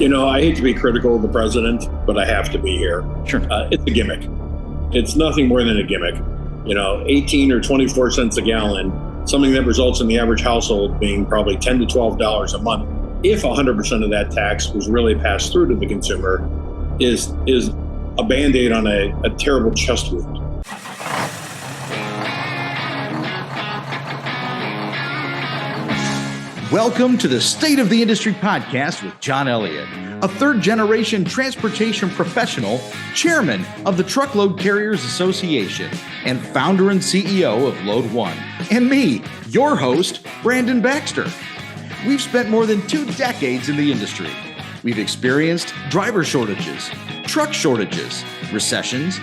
I hate to be critical of the president, but I have to be here. Sure. It's a gimmick. It's nothing more than a gimmick. 18 or 24 cents a gallon, something that results in the average household being probably $10 to $12 a month. If 100% of that tax was really passed through to the consumer, is a Band-Aid on a terrible chest wound. Welcome to the State of the Industry podcast with John Elliott, a third-generation transportation professional, chairman of the Truckload Carriers Association, and founder and CEO of Load One, and me, your host, Brandon Baxter. We've spent more than 2 decades in the industry. We've experienced driver shortages, truck shortages, recessions,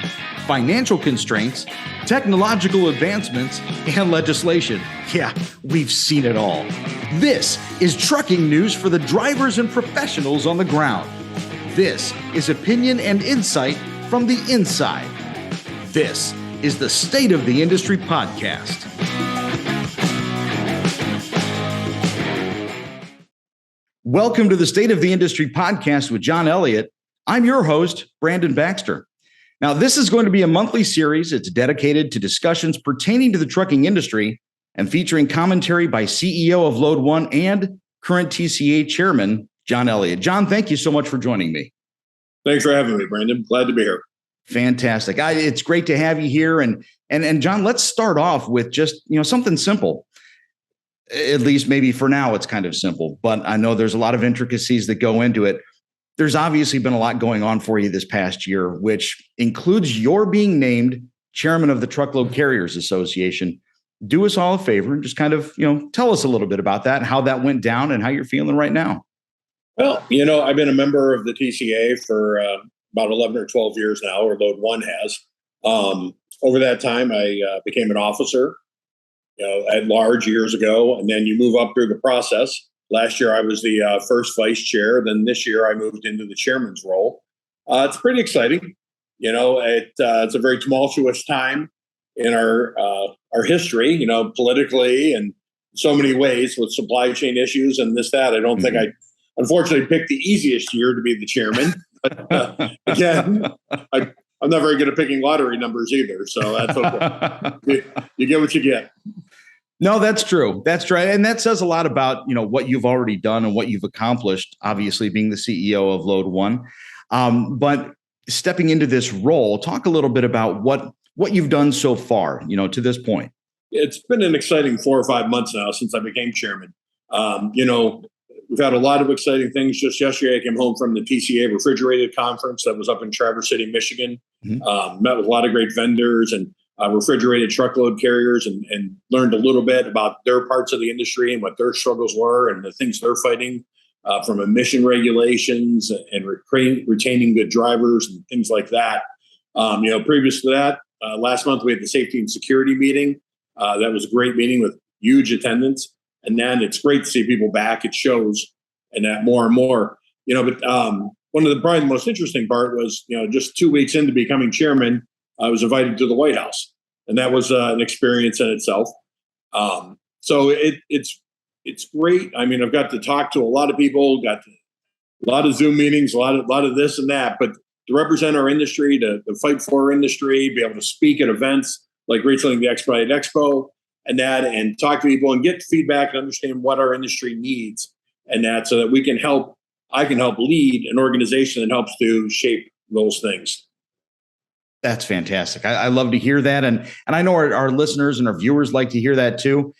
financial constraints, technological advancements, and legislation. Yeah, we've seen it all. This is trucking news for the drivers and professionals on the ground. This is opinion and insight from the inside. This is the State of the Industry podcast. Welcome to the State of the Industry podcast with John Elliott. I'm your host, Brandon Baxter. Now, this is going to be a monthly series. It's dedicated to discussions pertaining to the trucking industry and featuring commentary by CEO of Load One and current TCA Chairman, John Elliott. John, thank you so much for joining me. Thanks for having me, Brandon. Glad to be here. Fantastic. It's great to have you here. And John, let's start off with just, something simple. At least maybe for now, it's kind of simple, but I know there's a lot of intricacies that go into it. There's obviously been a lot going on for you this past year, which includes your being named chairman of the Truckload Carriers Association. Do us all a favor and just kind of, tell us a little bit about that, how that went down and how you're feeling right now. Well, I've been a member of the TCA for about 11 or 12 years now, or Load One has. Over that time, I became an officer, at large years ago, and then you move up through the process. Last year, I was the first vice chair. Then this year, I moved into the chairman's role. It's pretty exciting. It's a very tumultuous time in our history, politically and so many ways with supply chain issues and this, that. I don't think I, unfortunately, picked the easiest year to be the chairman. But again, I'm not very good at picking lottery numbers either. So that's okay. You get what you get. No, that's true. That's right. And that says a lot about, what you've already done and what you've accomplished, obviously being the CEO of Load One. But stepping into this role, talk a little bit about what you've done so far, to this point. It's been an exciting 4 or 5 months now since I became chairman. We've had a lot of exciting things. Just yesterday, I came home from the TCA Refrigerated Conference that was up in Traverse City, Michigan. Met with a lot of great vendors and refrigerated truckload carriers and learned a little bit about their parts of the industry and what their struggles were and the things they're fighting from emission regulations and retaining good drivers and things like that. Previous to that, last month we had the safety and security meeting. That was a great meeting with huge attendance. And then it's great to see people back at shows and that more and more. But one of probably the most interesting part was, just 2 weeks into becoming chairman, I was invited to the White House, and that was an experience in itself. So it's great. I mean, I've got to talk to a lot of people, got a lot of Zoom meetings, a lot of this and that. But to represent our industry, to fight for our industry, be able to speak at events like recently the Expedite Expo and talk to people and get feedback and understand what our industry needs and that, so that I can help lead an organization that helps to shape those things. That's fantastic. I love to hear that. And I know our listeners and our viewers like to hear that too.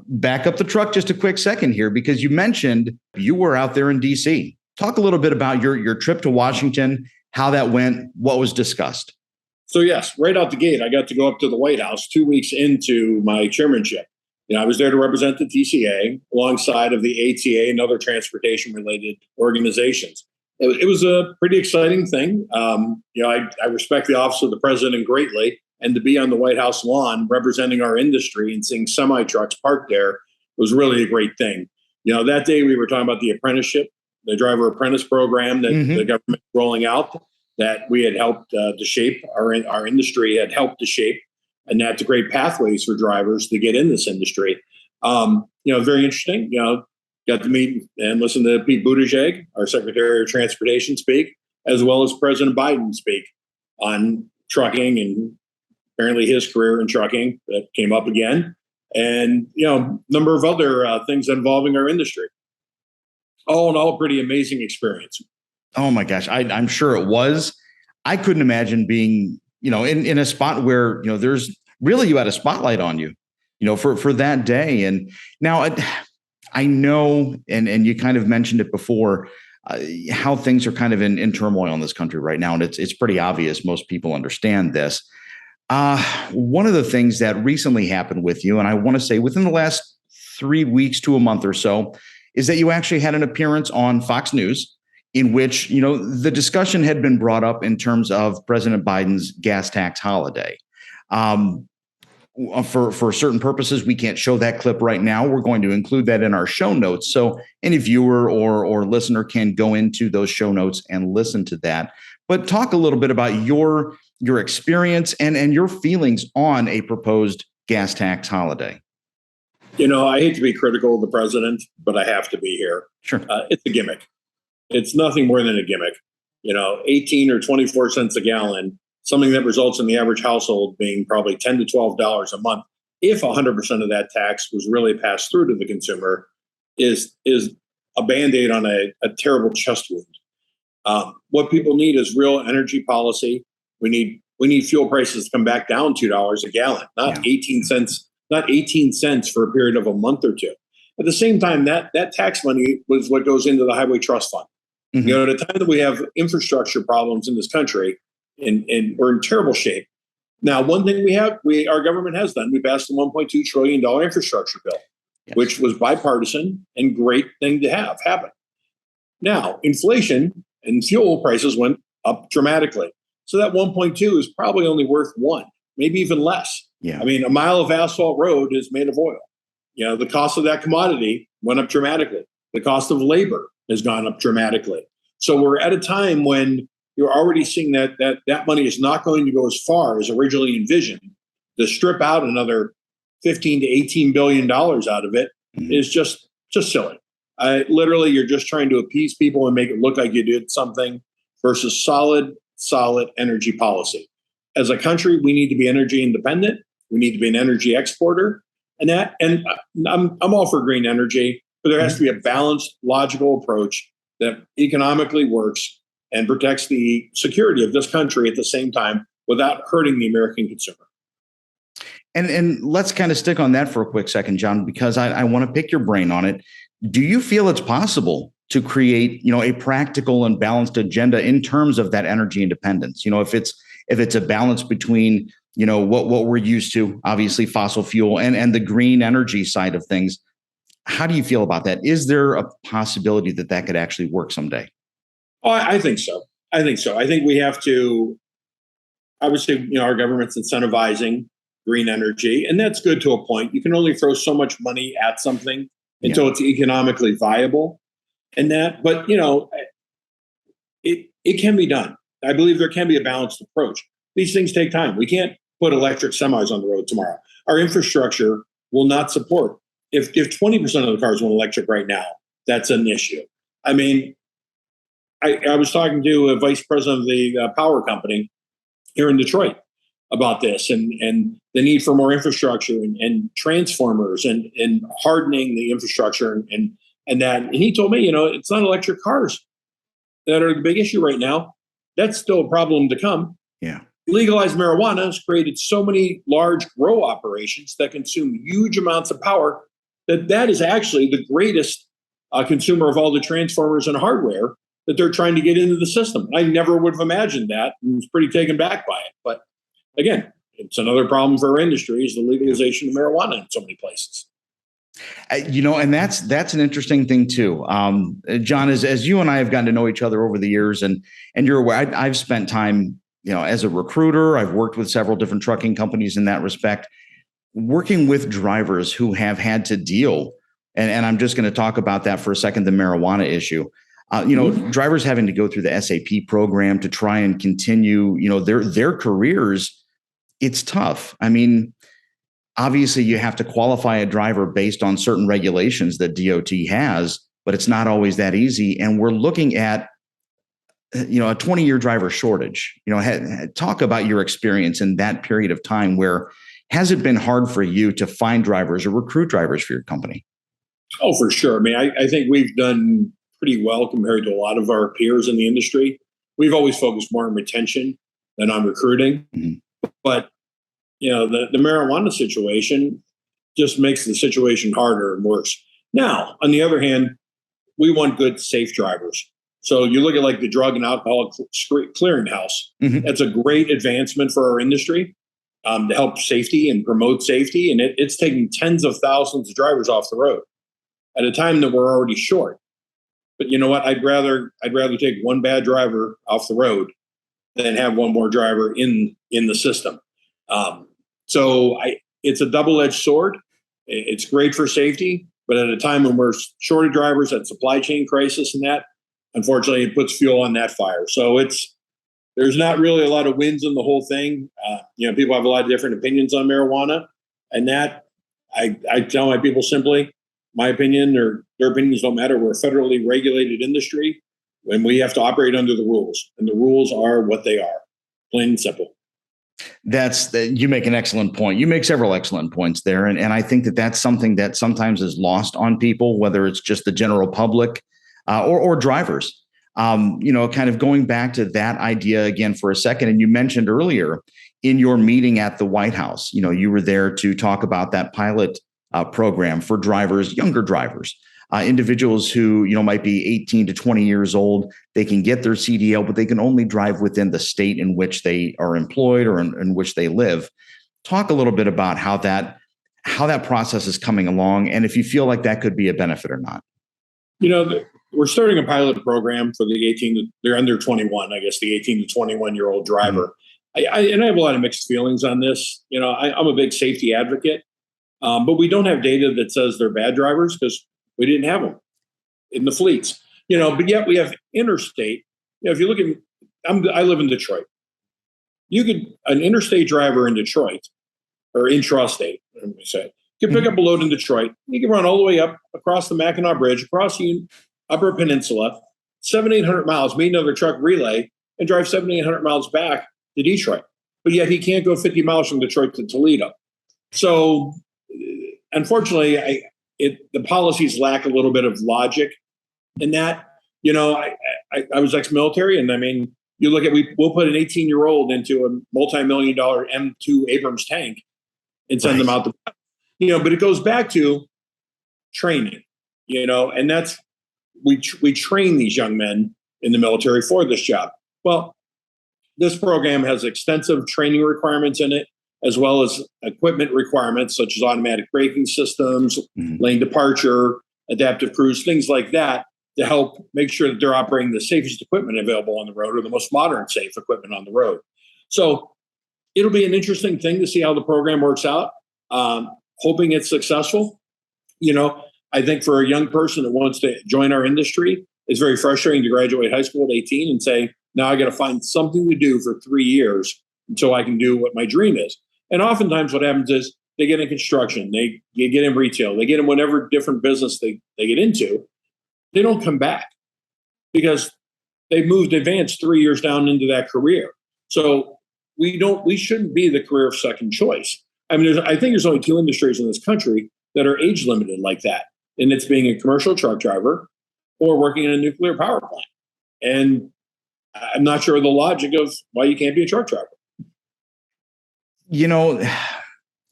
Back up the truck just a quick second here, because you mentioned you were out there in DC. Talk a little bit about your trip to Washington, how that went, what was discussed. So yes, right out the gate, I got to go up to the White House 2 weeks into my chairmanship. I was there to represent the TCA alongside of the ATA and other transportation related organizations. It was a pretty exciting thing. I respect the office of the president greatly, and to be on the White House lawn representing our industry and seeing semi trucks parked there was really a great thing. That day we were talking about the apprenticeship, the Driver Apprentice Program that the government was rolling out, that we had helped to shape, our industry had helped to shape, and that to create pathways for drivers to get in this industry. Very interesting. got to meet and listen to Pete Buttigieg, our Secretary of Transportation, speak, as well as President Biden speak on trucking and apparently his career in trucking that came up again. And, number of other things involving our industry. All in all, pretty amazing experience. Oh my gosh. I'm sure it was. I couldn't imagine being, in a spot where, there's really, you had a spotlight on you, for that day. And now I know, and you kind of mentioned it before, how things are kind of in turmoil in this country right now. And it's pretty obvious. Most people understand this. One of the things that recently happened with you, and I want to say within the last 3 weeks to a month or so, is that you actually had an appearance on Fox News in which, the discussion had been brought up in terms of President Biden's gas tax holiday. For certain purposes, we can't show that clip right now. We're going to include that in our show notes. So any viewer or listener can go into those show notes and listen to that. But talk a little bit about your experience and your feelings on a proposed gas tax holiday. I hate to be critical of the president, but I have to be here. Sure. It's a gimmick. It's nothing more than a gimmick. 18 or 24 cents a gallon, something that results in the average household being probably $10 to $12 a month. If 100% of that tax was really passed through to the consumer, is a Band-Aid on a terrible chest wound. What people need is real energy policy. We need fuel prices to come back down $2 a gallon, not 18 cents. Not 18 cents for a period of a month or two. At the same time, that tax money was what goes into the Highway Trust Fund. Mm-hmm. At a time that we have infrastructure problems in this country, and we're in terrible shape. Now, one thing our government has done, we passed a $1.2 trillion infrastructure bill, yes, which was bipartisan and great thing to have happen. Now, inflation and fuel prices went up dramatically. So that 1.2 is probably only worth one, maybe even less. Yeah. I mean, a mile of asphalt road is made of oil. The cost of that commodity went up dramatically. The cost of labor has gone up dramatically. So we're at a time when you're already seeing that money is not going to go as far as originally envisioned. To strip out another $15 to $18 billion out of it is just silly. Literally, you're just trying to appease people and make it look like you did something versus solid energy policy. As a country, we need to be energy independent. We need to be an energy exporter, and I'm all for green energy, but there has to be a balanced, logical approach that economically works and protects the security of this country at the same time without hurting the American consumer. And let's kind of stick on that for a quick second, John, because I want to pick your brain on it. Do you feel it's possible to create, a practical and balanced agenda in terms of that energy independence? If it's a balance between what we're used to, obviously fossil fuel and the green energy side of things. How do you feel about that? Is there a possibility that could actually work someday? Oh, I think so. I think we have to, obviously, our government's incentivizing green energy, and that's good to a point. You can only throw so much money at something until it's economically viable. But it can be done. I believe there can be a balanced approach. These things take time. We can't put electric semis on the road tomorrow. Our infrastructure will not support. If 20% of the cars went electric right now, that's an issue. I mean, I was talking to a vice president of the power company here in Detroit about this and the need for more infrastructure and transformers and hardening the infrastructure and that. And he told me, it's not electric cars that are the big issue right now. That's still a problem to come. Yeah. Legalized marijuana has created so many large grow operations that consume huge amounts of power that is actually the greatest consumer of all the transformers and hardware that they're trying to get into the system. I never would have imagined that and was pretty taken back by it. But again, it's another problem for our industry is the legalization of marijuana in so many places. And that's an interesting thing too. John, as you and I have gotten to know each other over the years and you're aware, I've spent time, as a recruiter, I've worked with several different trucking companies in that respect, working with drivers who have had to deal. And I'm just going to talk about that for a second, the marijuana issue. Drivers having to go through the SAP program to try and continue, their careers. It's tough. I mean, obviously you have to qualify a driver based on certain regulations that DOT has, but it's not always that easy. And we're looking at, a 20-year driver shortage. Talk about your experience in that period of time. Where has it been hard for you to find drivers or recruit drivers for your company? Oh, for sure. I mean, I think we've done pretty well compared to a lot of our peers in the industry. We've always focused more on retention than on recruiting. Mm-hmm. But, the marijuana situation just makes the situation harder and worse. Now, on the other hand, we want good, safe drivers. So you look at like the Drug and Alcohol Clearinghouse. Mm-hmm. That's a great advancement for our industry to help safety and promote safety. And it's taking tens of thousands of drivers off the road at a time that we're already short. But you know what? I'd rather take one bad driver off the road than have one more driver in the system. It's a double-edged sword. It's great for safety, but at a time when we're short of drivers, at supply chain crisis and that, unfortunately, it puts fuel on that fire. So there's not really a lot of wins in the whole thing. People have a lot of different opinions on marijuana, and that I tell my people simply, my opinion or their opinions don't matter. We're a federally regulated industry, and we have to operate under the rules, and the rules are what they are, plain and simple. You make an excellent point. You make several excellent points there, and I think that's something that sometimes is lost on people, whether it's just the general public or drivers. Kind of going back to that idea again for a second. And you mentioned earlier in your meeting at the White House, you were there to talk about that pilot program for drivers, younger drivers, individuals who, might be 18 to 20 years old. They can get their CDL, but they can only drive within the state in which they are employed or in which they live. Talk a little bit about how that process is coming along, and if you feel like that could be a benefit or not. We're starting a pilot program for they're under 21, I guess, the 18 to 21-year-old driver. Mm-hmm. I have a lot of mixed feelings on this. I'm a big safety advocate, but we don't have data that says they're bad drivers because we didn't have them in the fleets. But yet we have interstate. If you look at, I live in Detroit. An interstate driver in Detroit, or intrastate, let me say, can pick up a load in Detroit. You can run all the way up across the Mackinac Bridge, across the Upper Peninsula, 700-800 miles, meet another truck relay, and drive 700-800 miles back to Detroit. But yet he can't go 50 miles from Detroit to Toledo. So, unfortunately, the policies lack a little bit of logic in that. I was ex-military, and I mean, you look at we'll put an 18-year-old into a multi-million-dollar M2 Abrams tank and send them out but it goes back to training, and that's we train these young men in the military for this job. Well, this program has extensive training requirements in it, as well as equipment requirements such as automatic braking systems, lane departure, adaptive cruise, things like that, to help make sure that they're operating the safest equipment available on the road, or the most modern safe equipment on the road. So it'll be an interesting thing to see how the program works out. Hoping it's successful. I think for a young person that wants to join our industry, it's very frustrating to graduate high school at 18 and say, now I got to find something to do for 3 years until I can do what my dream is. And oftentimes what happens is they get in construction, they get in retail, they get in whatever different business they get into. They don't come back because they've advanced 3 years down into that career. So we shouldn't be the career of second choice. I mean, I think there's only two industries in this country that are age limited like that. And it's being a commercial truck driver or working in a nuclear power plant. And I'm not sure the logic of why you can't be a truck driver.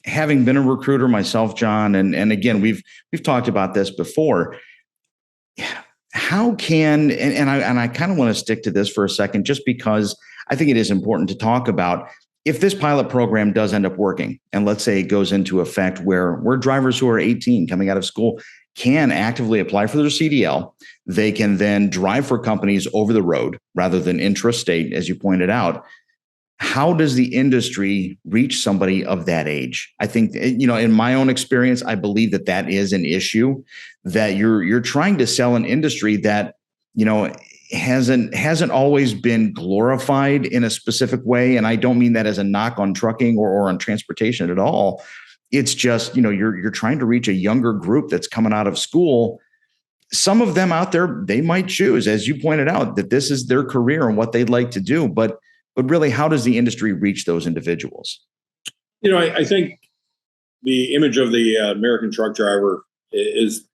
Having been a recruiter myself, John, and again, we've talked about this before. How can, and I kind of want to stick to this for a second, just because I think it is important to talk about, if this pilot program does end up working, and let's say it goes into effect where drivers who are 18 coming out of school can actively apply for their CDL, they can then drive for companies over the road rather than intrastate, as you pointed out. How does the industry reach somebody of that age? I think, in my own experience, I believe that is an issue, that you're trying to sell an industry that, hasn't always been glorified in a specific way. And I don't mean that as a knock on trucking or on transportation at all. It's just, you're trying to reach a younger group that's coming out of school. Some of them out there, they might choose, as you pointed out, that this is their career and what they'd like to do. But really, how does the industry reach those individuals? I think the image of the American truck driver is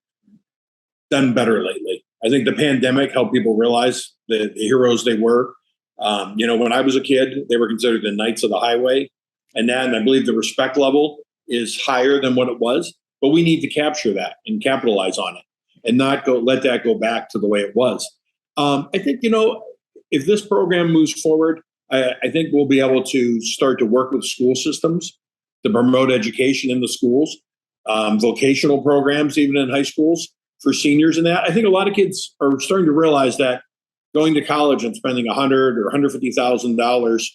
done better lately. I think the pandemic helped people realize the heroes they were. When I was a kid, they were considered the knights of the highway. And then I believe the respect level is higher than what it was. But we need to capture that and capitalize on it and not let that go back to the way it was. I think, if this program moves forward, I think we'll be able to start to work with school systems to promote education in the schools, vocational programs, even in high schools for seniors and that. I think a lot of kids are starting to realize that going to college and spending $100,000 or $150,000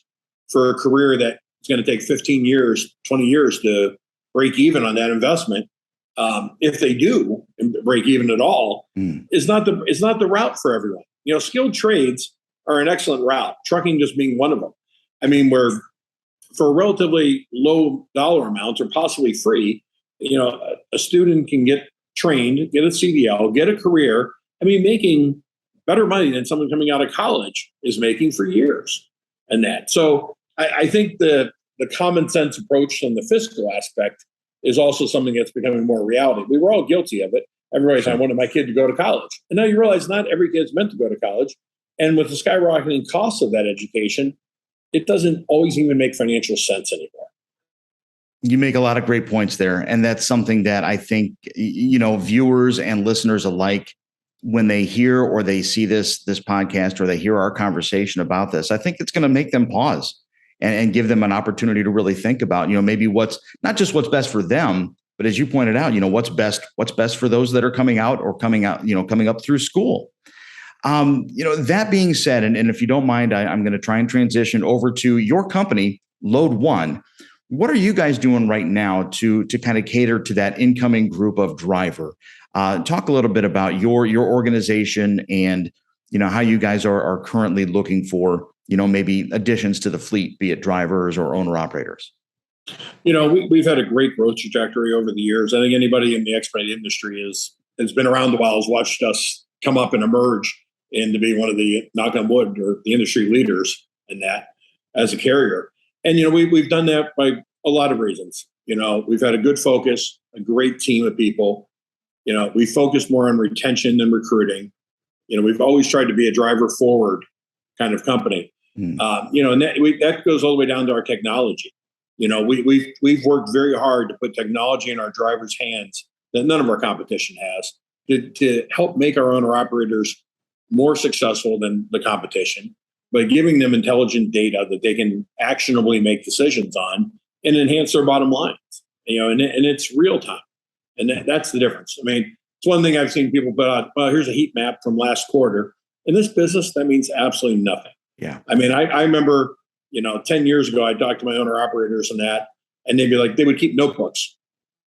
for a career that is going to take 15 years, 20 years to break even on that investment, if they do break even at all, is not the route for everyone. Skilled trades are an excellent route, trucking just being one of them. I mean, where for a relatively low dollar amount or possibly free, a student can get trained, get a CDL, get a career. I mean, making better money than someone coming out of college is making for years and that. So I think the common sense approach and the fiscal aspect is also something that's becoming more reality. We were all guilty of it. Everybody's I wanted my kid to go to college. And now you realize not every kid's meant to go to college. And with the skyrocketing cost of that education, it doesn't always even make financial sense anymore. You make a lot of great points there. And that's something that I think, viewers and listeners alike, when they hear or they see this podcast or they hear our conversation about this, I think it's going to make them pause and give them an opportunity to really think about, maybe what's not just what's best for them, but as you pointed out, what's best for those that are coming out or coming up through school. That being said, and if you don't mind, I'm going to try and transition over to your company, Load One. What are you guys doing right now to kind of cater to that incoming group of driver? Talk a little bit about your organization and, how you guys are currently looking for, maybe additions to the fleet, be it drivers or owner operators. We've had a great growth trajectory over the years. I think anybody in the expedite industry has been around a while, has watched us come up and emerge and to be one of the, knock on wood, or the industry leaders in that as a carrier. And, we've done that by a lot of reasons. We've had a good focus, a great team of people. We focus more on retention than recruiting. We've always tried to be a driver forward kind of company. And that goes all the way down to our technology. We've worked very hard to put technology in our drivers' hands that none of our competition has to help make our owner operators more successful than the competition by giving them intelligent data that they can actionably make decisions on and enhance their bottom lines. And it's real time, and that's the difference. I mean, it's one thing I've seen people put out. Well, here's a heat map from last quarter. In this business, that means absolutely nothing. Yeah. I mean, I remember, 10 years ago, I talked to my owner operators and that, and they'd be like, they would keep notebooks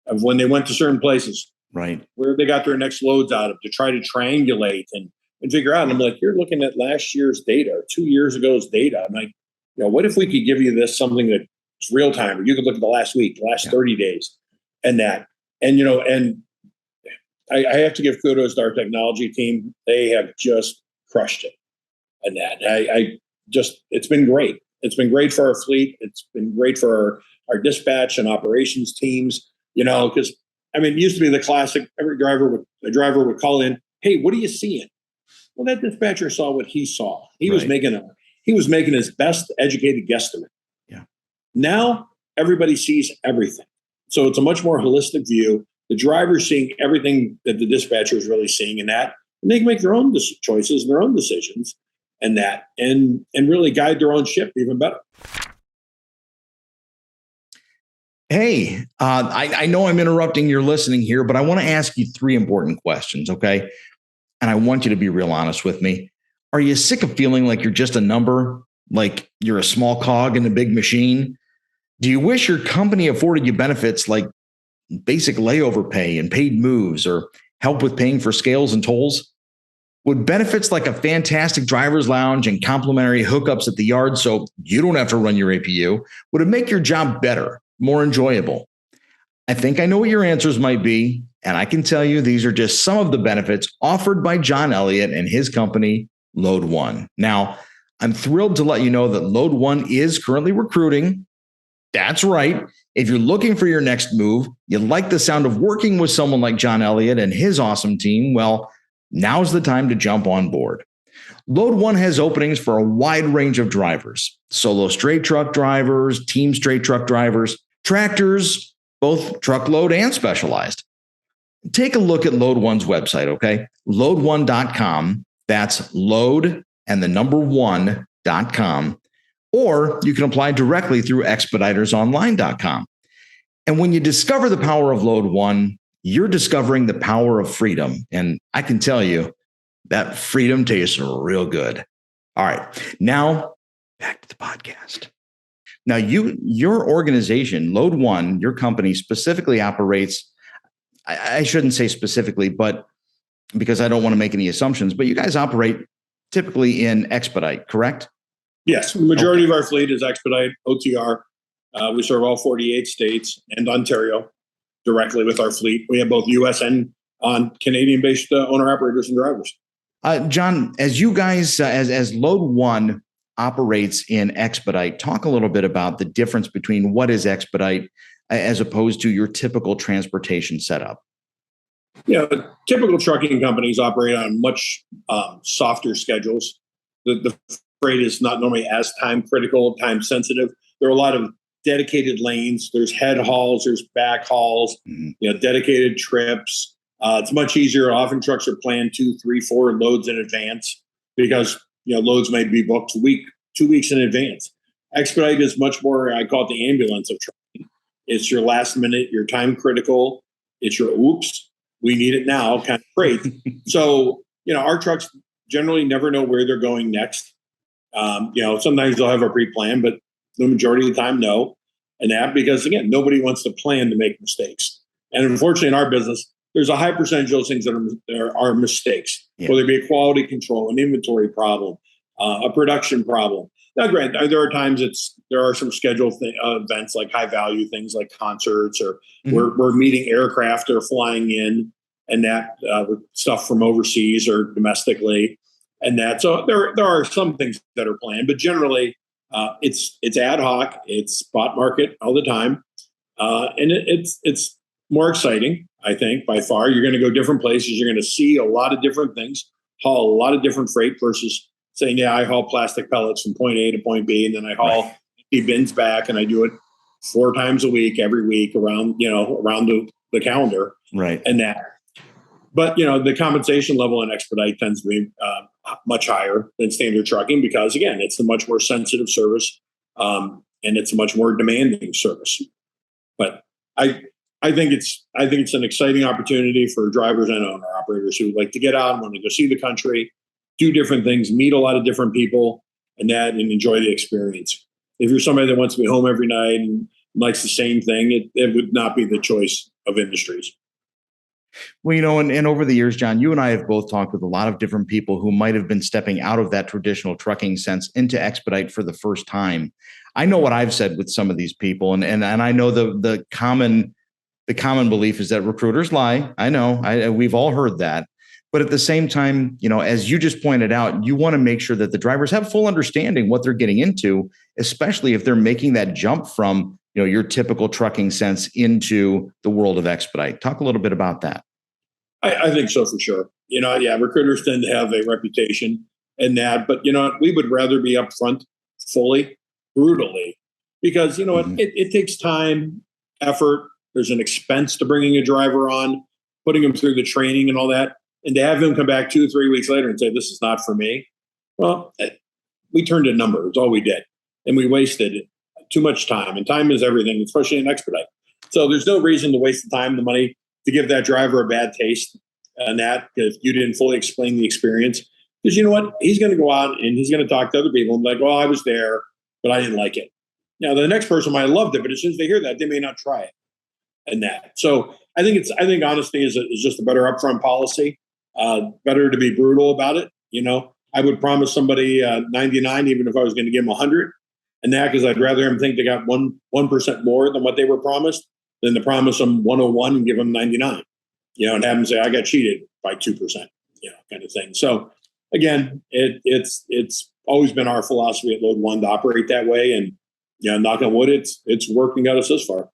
of when they went to certain places, right, where they got their next loads out of to try to triangulate and figure out. And I'm like, you're looking at last year's data, or 2 years ago's data. I'm like, what if we could give you this something that's real time, or you could look at the last week, the last 30 days and that. And, and I have to give kudos to our technology team. They have just crushed it. And that it's been great. It's been great for our fleet. It's been great for our dispatch and operations teams, because it used to be the classic, every driver would call in, hey, what are you seeing? Well, that dispatcher saw what he saw. He was making his best educated guesstimate. Yeah. Now everybody sees everything. So it's a much more holistic view. The driver's seeing everything that the dispatcher is really seeing in that, and they can make their own choices and their own decisions and that, and really guide their own ship even better. Hey, I know I'm interrupting your listening here, but I want to ask you 3 important questions, okay? And I want you to be real honest with me. Are you sick of feeling like you're just a number, like you're a small cog in a big machine? Do you wish your company afforded you benefits like basic layover pay and paid moves, or help with paying for scales and tolls? Would benefits like a fantastic driver's lounge and complimentary hookups at the yard so you don't have to run your APU, would it make your job better, more enjoyable? I think I know what your answers might be, and I can tell you these are just some of the benefits offered by John Elliott and his company, Load One. Now, I'm thrilled to let you know that Load One is currently recruiting. That's right. If you're looking for your next move, you like the sound of working with someone like John Elliott and his awesome team, well, now's the time to jump on board. Load One has openings for a wide range of drivers: solo straight truck drivers, team straight truck drivers, tractors, both truckload and specialized. Take a look at Load One's website, okay? Load1.com. That's load and the number 1.com. Or you can apply directly through expeditersonline.com. And when you discover the power of Load One, you're discovering the power of freedom. And I can tell you that freedom tastes real good. All right, now back to the podcast. Now, your organization, Load One, your company specifically operates, I shouldn't say specifically, but because I don't want to make any assumptions, but you guys operate typically in expedite, correct? Yes, the majority of our fleet is expedite, OTR. We serve all 48 states and Ontario directly with our fleet. We have both U.S. and Canadian-based owner-operators and drivers. John, as you guys, as Load One operates in expedite, talk a little bit about the difference between what is expedite as opposed to your typical transportation setup. Yeah, typical trucking companies operate on much softer schedules. The freight is not normally as time critical, time sensitive. There are a lot of dedicated lanes. There's head hauls, there's back hauls, dedicated trips. It's much easier. Often trucks are planned 2, 3, 4 loads in advance because loads may be booked 2 weeks in advance. Expedite is much more, I call it the ambulance of trucking. It's your last minute, your time critical. It's your oops, we need it now kind of freight. So, our trucks generally never know where they're going next. Sometimes they'll have a pre-plan, but the majority of the time, no. And that because, again, nobody wants to plan to make mistakes. And unfortunately, in our business, there's a high percentage of those things that are mistakes, whether it be a quality control, an inventory problem, a production problem. Now, granted, there are times there are some scheduled events like high value things like concerts, or we're meeting aircraft that are flying in, and that stuff from overseas or domestically, and that. So there are some things that are planned, but generally it's ad hoc, it's spot market all the time, and it's more exciting. I think by far, you're going to go different places. You're going to see a lot of different things, haul a lot of different freight versus saying, I haul plastic pellets from point A to point B, and then I haul bins back, and I do it 4 times a week, every week around the calendar. Right. And that. But, the compensation level in expedite tends to be much higher than standard trucking because, again, it's a much more sensitive service and it's a much more demanding service. But I think it's an exciting opportunity for drivers and owner operators who like to get out and want to go see the country, do different things, meet a lot of different people, and enjoy the experience. If you're somebody that wants to be home every night and likes the same thing, it would not be the choice of industries. Well, and over the years, John, you and I have both talked with a lot of different people who might have been stepping out of that traditional trucking sense into expedite for the first time. I know what I've said with some of these people, and I know the common belief is that recruiters lie. I know, we've all heard that. But at the same time, as you just pointed out, you want to make sure that the drivers have full understanding what they're getting into, especially if they're making that jump from, your typical trucking sense into the world of expedite. Talk a little bit about that. I think so for sure. Recruiters tend to have a reputation in that, but we would rather be upfront fully, brutally, because it takes time, effort. There's an expense to bringing a driver on, putting them through the training and all that. And to have him come back 2 or 3 weeks later and say, this is not for me. Well, we turned a number. It's all we did. And we wasted too much time. And time is everything, especially in expedite. So there's no reason to waste the time, the money, to give that driver a bad taste on that if you didn't fully explain the experience. Because you know what? He's going to go out and he's going to talk to other people and be like, well, I was there, but I didn't like it. Now, the next person might have loved it, but as soon as they hear that, they may not try it. And that. So I think honesty is just a better upfront policy. Better to be brutal about it. I would promise somebody 99, even if I was going to give them 100. And that because I'd rather them think they got 1% more than what they were promised than to promise them 101 and give them 99, and have them say, I got cheated by 2%, kind of thing. So again, it's always been our philosophy at Load One to operate that way. And, knock on wood, it's worked and got us this far.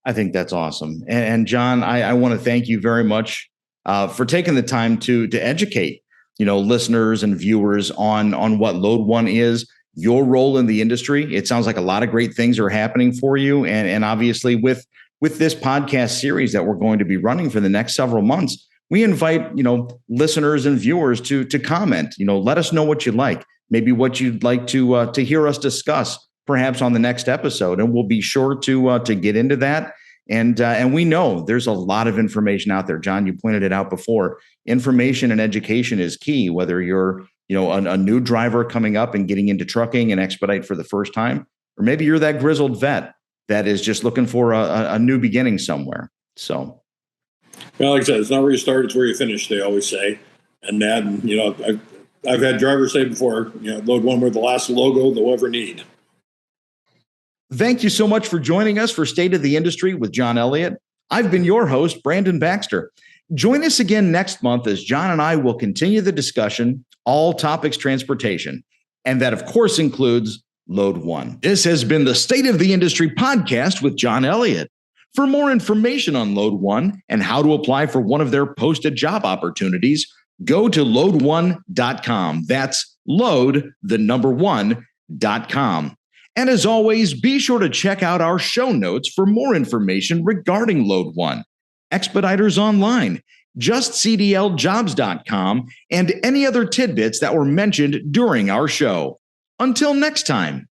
I think that's awesome. And John, I want to thank you very much for taking the time to educate, listeners and viewers on what Load One is, your role in the industry. It sounds like a lot of great things are happening for you. And obviously with this podcast series that we're going to be running for the next several months, we invite, listeners and viewers to comment, let us know what you like, maybe what you'd like to hear us discuss perhaps on the next episode. And we'll be sure to get into that. And we know there's a lot of information out there. John, you pointed it out before. Information and education is key, whether you're, a new driver coming up and getting into trucking and expedite for the first time, or maybe you're that grizzled vet that is just looking for a new beginning somewhere. So. Well, like I said, it's not where you start, it's where you finish, they always say. And then, I've had drivers say before, Load One, we're the last logo they'll ever need. Thank you so much for joining us for State of the Industry with John Elliott. I've been your host, Brandon Baxter. Join us again next month as John and I will continue the discussion, all topics transportation. And that, of course, includes Load One. This has been the State of the Industry podcast with John Elliott. For more information on Load One and how to apply for one of their posted job opportunities, go to load1.com. That's load1.com. And as always, be sure to check out our show notes for more information regarding Load One, Expediters Online, justcdljobs.com, and any other tidbits that were mentioned during our show. Until next time.